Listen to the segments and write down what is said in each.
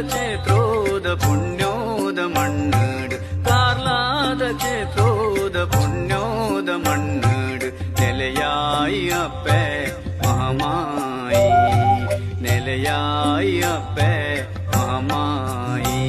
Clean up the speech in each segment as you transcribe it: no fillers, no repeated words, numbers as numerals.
ಕ್ಷೇತ್ರೋದ ಪುಣ್ಯೋದ ಮಣ್ಣುಡು ಕಾರ್ಲಾದ ಕ್ಷೇತ್ರೋದ ಪುಣ್ಯೋದ ಮಣ್ಣುಡು ನೆಲೆಯಾಯಿ ಅಪ್ಪೆ ಮಹಾಮಾಯಿ ನೆಲೆಯಾಯಿ ಅಪ್ಪೆ ಮಹಾಮಾಯಿ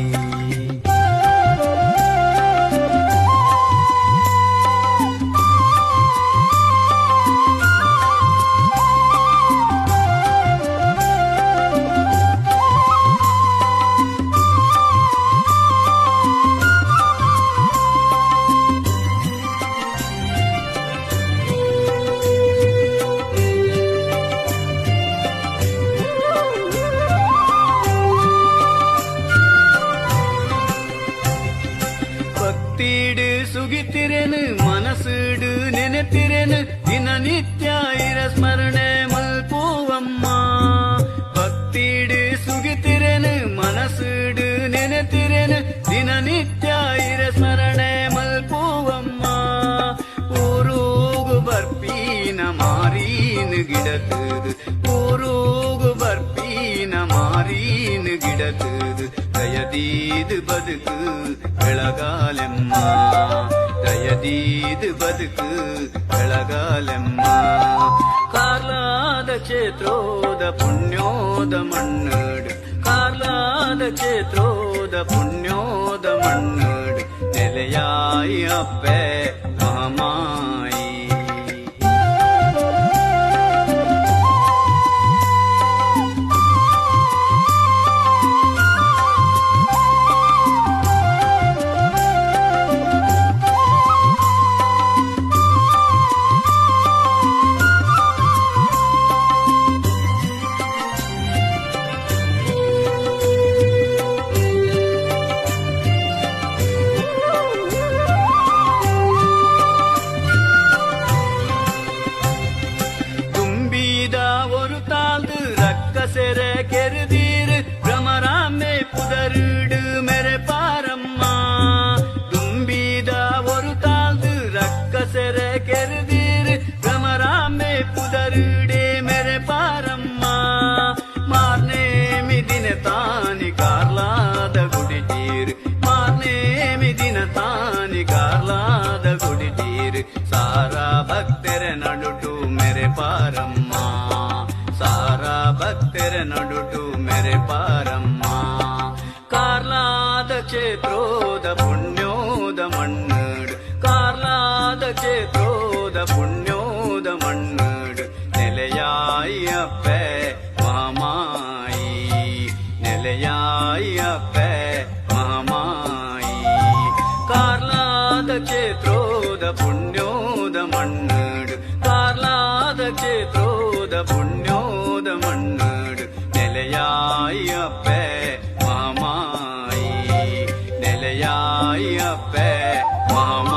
ಭಕ್ತಿಡು ಸುಗಿತಿರೆನು ಮನಸ್ಸುಡು ನೆನೆತಿರೆನು ದಿನನಿತ್ಯ ಇರ ಸ್ಮರಣೆ ಮಲ್ಪುವಮ್ಮ ಭಕ್ತಿಡು ಸುಗಿತಿರೆನು ಮನಸ್ಸುಡು ನೆನೆತಿರೆನು ದಿನನಿತ್ಯ ಇರ ಸ್ಮರಣೆ ಮಲ್ಪುವಮ್ಮ ಊರೂಗು ಬರ್ಪೀನ ಮಾರೀನು ಗಿಡತುದು ಊರೂಗು ಬರ್ಪೀನ ಮಾರೀನು ಗಿಡತುದು ದಯದೀದು ಬದುಕು ಬೆಳಗಾಲೆಮ್ಮ ದಯದೀದು ಬದುಕು ಬೆಳಗಾಲೆಮ್ಮ ಕಾರ್ಲಾದ ಕ್ಷೇತ್ರೋದ ಪುಣ್ಯೋದ ಮಣ್ಣುಡು ಕಾರ್ಲಾದ ಕ್ಷೇತ್ರೋದ ಪುಣ್ಯೋದ ಮಣ್ಣುಡು ನೆಲೆಯಾಯಿ ಅಪ್ಪೆ ಮಹಾಮಾಯಿ செர கெருதீரு பிரமராமே புதருடு மெரே பாரம்மா தும்பீதா ஒரு தாழ்ந்து ரக்க செர கெருதீரு பிரமராமே புதருடே மெரே பாரம்மா மார்னே மிதின தாನಿ ಕಾರ್ಲಾದ ಗುಡಿಟೀರು ಮಾರ್ನೇ ಮಿದಿನ ತಾನಿ ಕಾರ್ಲಾದ ಗುಡಿಟೀರು ಸಾರಾ ಭಕ್ತರ ನಡುಟು ಮೆರೆ ಪಾರಮ್ಮ सारा भक्तर नडुटु मेरे पारम्मा कार्लाद क्षेत्रोद पुण्योद मण्णुडु कार्लाद क्षेत्रोद पुण्योद मण्णुडु नेलेयाई अप्पे महामाई नेलेयाई अप्पे महामाई कार्लाद क्षेत्रोद पुण्योद मण्णुडु कार्लाद क्षेत्रोद पुण्योद मण्णुडु नेलेयाई अप्पे महामाई नेलेयाई अप्पे महामाई